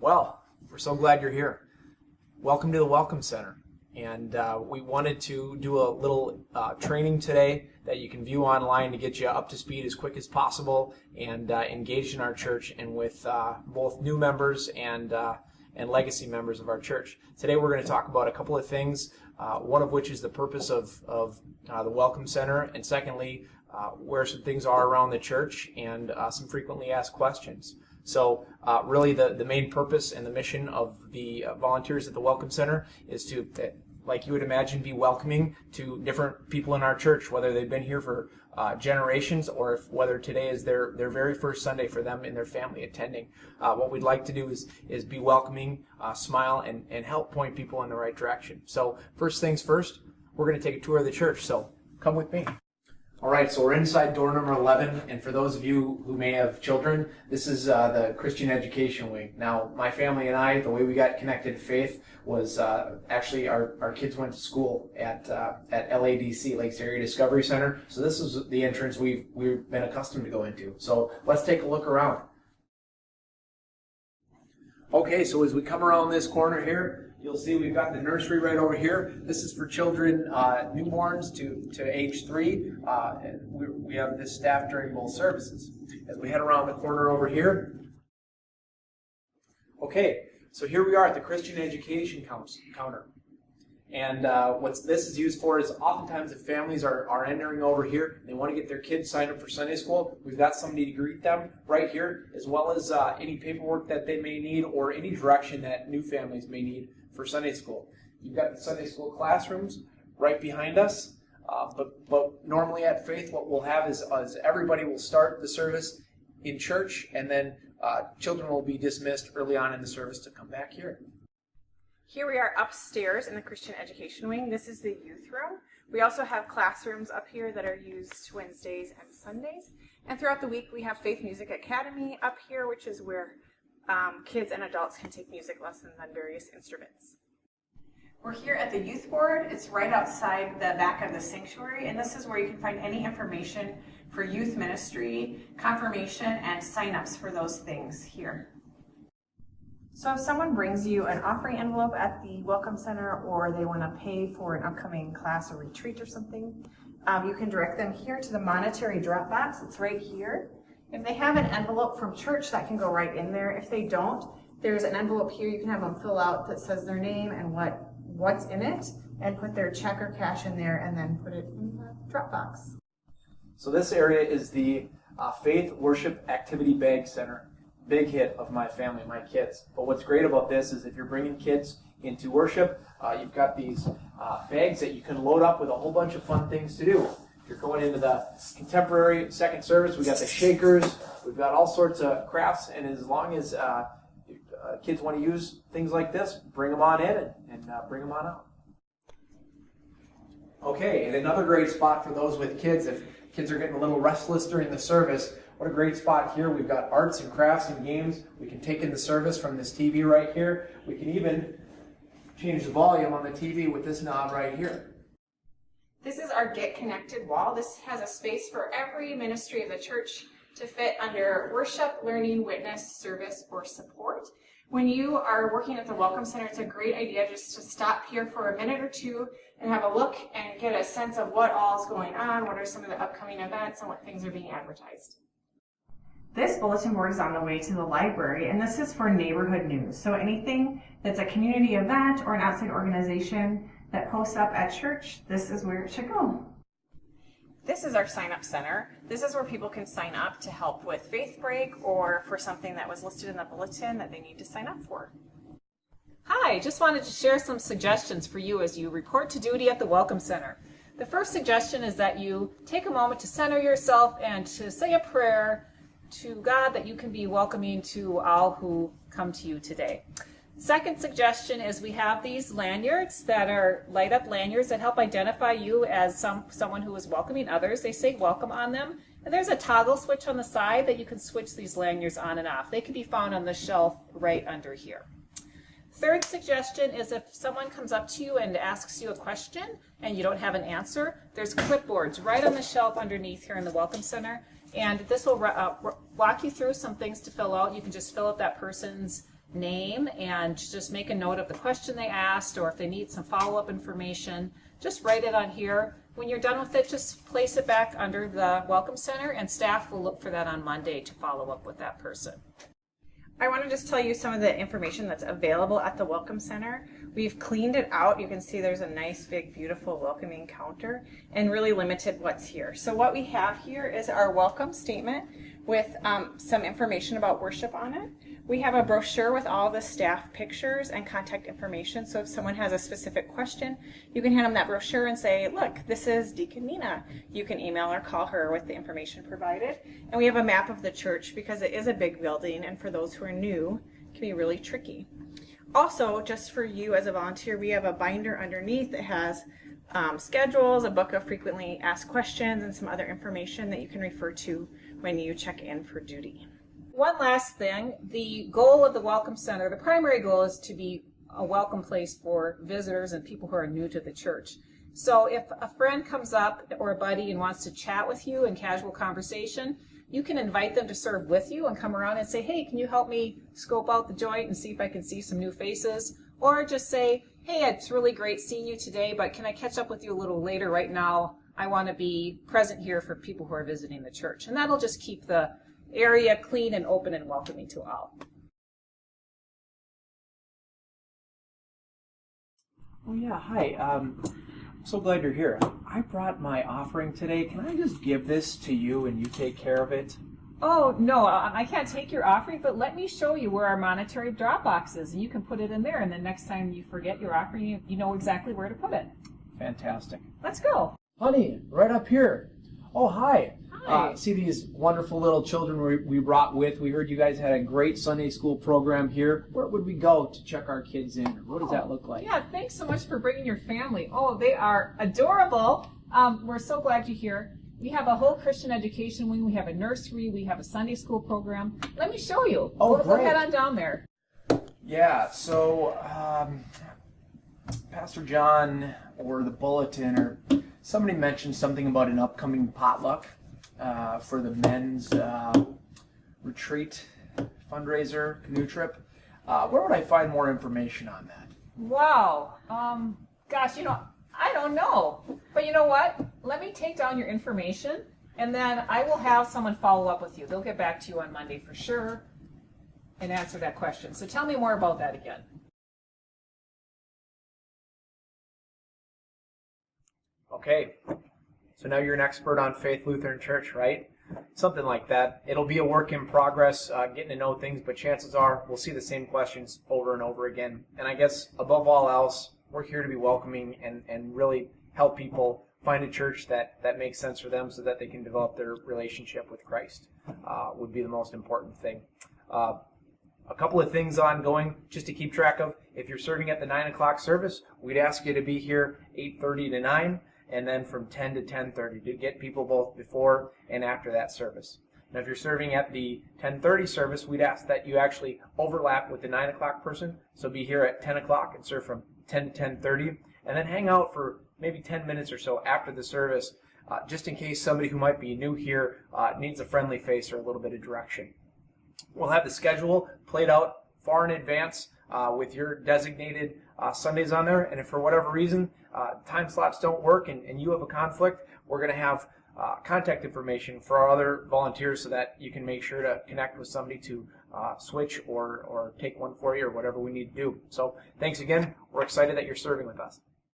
Well, we're so glad you're here. Welcome to the Welcome Center. And we wanted to do a little training today that you can view online to get you up to speed as quick as possible and engaged in our church and with both new members and legacy members of our church. Today we're going to talk about a couple of things, one of which is the purpose of the Welcome Center, and secondly, where some things are around the church and some frequently asked questions. So really the main purpose and the mission of the volunteers at the Welcome Center is to, like you would imagine, be welcoming to different people in our church, whether they've been here for generations or whether today is their very first Sunday for them and their family attending. What we'd like to do is be welcoming, smile, and help point people in the right direction. So first things first, we're going to take a tour of the church, so come with me. All right, so we're inside door number 11, and for those of you who may have children, this is the Christian Education Wing. Now, my family and I, the way we got connected to faith was actually our kids went to school at LADC, Lakes Area Discovery Center, so this is the entrance we've been accustomed to go into. So let's take a look around. Okay, so as we come around this corner here, you'll see we've got the nursery right over here. This is for children newborns to age 3. And we have this staff during both services. As we head around the corner over here. Okay, so here we are at the Christian Education Counter. And what this is used for is oftentimes if families are entering over here, they want to get their kids signed up for Sunday school, we've got somebody to greet them right here, as well as any paperwork that they may need or any direction that new families may need for Sunday school. You've got the Sunday school classrooms right behind us, but normally at Faith what we'll have is everybody will start the service in church, and then children will be dismissed early on in the service to come back here. Here we are upstairs in the Christian Education Wing. This is the youth room. We also have classrooms up here that are used Wednesdays and Sundays. And throughout the week we have Faith Music Academy up here, which is where kids and adults can take music lessons on various instruments. We're here at the youth board. It's right outside the back of the sanctuary, and this is where you can find any information for youth ministry, confirmation, and sign-ups for those things here. So if someone brings you an offering envelope at the Welcome Center, or they want to pay for an upcoming class or retreat or something, you can direct them here to the monetary drop box. It's right here. If they have an envelope from church, that can go right in there. If they don't, there's an envelope here you can have them fill out that says their name and what's in it, and put their check or cash in there, and then put it in the drop box. So this area is the Faith Worship Activity Bag Center. Big hit of my family, my kids. But what's great about this is if you're bringing kids into worship, you've got these bags that you can load up with a whole bunch of fun things to do. If you're going into the contemporary second service, we've got the shakers, we've got all sorts of crafts, and as long as kids want to use things like this, bring them on in and bring them on out. Okay, and another great spot for those with kids, if kids are getting a little restless during the service, what a great spot here. We've got arts and crafts and games we can take in the service from this TV right here. We can even change the volume on the TV with this knob right here. This is our Get Connected wall. This has a space for every ministry of the church to fit under worship, learning, witness, service, or support. When you are working at the Welcome Center, it's a great idea just to stop here for a minute or two and have a look and get a sense of what all is going on, what are some of the upcoming events, and what things are being advertised. This bulletin board is on the way to the library, and this is for neighborhood news. So anything that's a community event or an outside organization that posts up at church, this is where it should go. This is our sign-up center. This is where people can sign up to help with Faith Break or for something that was listed in the bulletin that they need to sign up for. Hi, just wanted to share some suggestions for you as you report to duty at the Welcome Center. The first suggestion is that you take a moment to center yourself and to say a prayer to God that you can be welcoming to all who come to you today. Second suggestion is we have these lanyards that are light up lanyards that help identify you as someone who is welcoming others. They say welcome on them, and there's a toggle switch on the side that you can switch these lanyards on and off. They can be found on the shelf right under here. Third suggestion is if someone comes up to you and asks you a question and you don't have an answer, there's clipboards right on the shelf underneath here in the Welcome Center, and this will walk you through some things to fill out. You can just fill out that person's name and just make a note of the question they asked, or if they need some follow-up information, just write it on here. When you're done with it, just place it back under the Welcome Center, and staff will look for that on Monday to follow up with that person. I want to just tell you some of the information that's available at the Welcome Center. We've cleaned it out. You can see there's a nice, big, beautiful welcoming counter and really limited what's here. So what we have here is our welcome statement with some information about worship on it. We have a brochure with all the staff pictures and contact information. So if someone has a specific question, you can hand them that brochure and say, look, this is Deacon Nina. You can email or call her with the information provided. And we have a map of the church because it is a big building, and for those who are new, it can be really tricky. Also, just for you as a volunteer, we have a binder underneath that has schedules, a book of frequently asked questions, and some other information that you can refer to when you check in for duty. One last thing, the goal of the Welcome Center, the primary goal is to be a welcome place for visitors and people who are new to the church. So if a friend comes up or a buddy and wants to chat with you in casual conversation, you can invite them to serve with you and come around and say, hey, can you help me scope out the joint and see if I can see some new faces? Or just say, hey, it's really great seeing you today, but can I catch up with you a little later? Right now, I want to be present here for people who are visiting the church. And that'll just keep the area clean and open and welcoming to all. Oh yeah, hi. I'm so glad you're here. I brought my offering today. Can I just give this to you and you take care of it? Oh, no, I can't take your offering, but let me show you where our monetary drop box is, and you can put it in there, and then next time you forget your offering, you know exactly where to put it. Fantastic. Let's go. Honey, right up here. Oh, hi. Hi. See these wonderful little children we brought with. We heard you guys had a great Sunday school program here. Where would we go to check our kids in? What does that look like? Yeah, thanks so much for bringing your family. Oh, they are adorable. We're so glad you're here. We have a whole Christian education wing. We have a nursery. We have a Sunday school program. Let me show you. Oh, We'll great. head on down there. Yeah, so Pastor John or the bulletin or somebody mentioned something about an upcoming potluck for the men's retreat fundraiser canoe trip. Where would I find more information on that? Wow. Gosh, I don't know. But you know what? Let me take down your information, and then I will have someone follow up with you. They'll get back to you on Monday for sure and answer that question. So tell me more about that again. Okay, so now you're an expert on Faith Lutheran Church, right? Something like that. It'll be a work in progress, getting to know things, but chances are we'll see the same questions over and over again. And I guess above all else, we're here to be welcoming and really help people find a church that makes sense for them so that they can develop their relationship with Christ would be the most important thing. A couple of things ongoing just to keep track of. If you're serving at the 9 o'clock service, we'd ask you to be here 8:30 to 9, and then from 10 to 10:30 to get people both before and after that service. Now, if you're serving at the 10:30 service, we'd ask that you actually overlap with the 9 o'clock person, so be here at 10 o'clock and serve from 10 to 10:30, and then hang out for maybe 10 minutes or so after the service, just in case somebody who might be new here needs a friendly face or a little bit of direction. We'll have the schedule played out far in advance with your designated Sundays on there, and if for whatever reason time slots don't work and you have a conflict, we're going to have contact information for our other volunteers so that you can make sure to connect with somebody to switch or take one for you or whatever we need to do. So thanks again. We're excited that you're serving with us.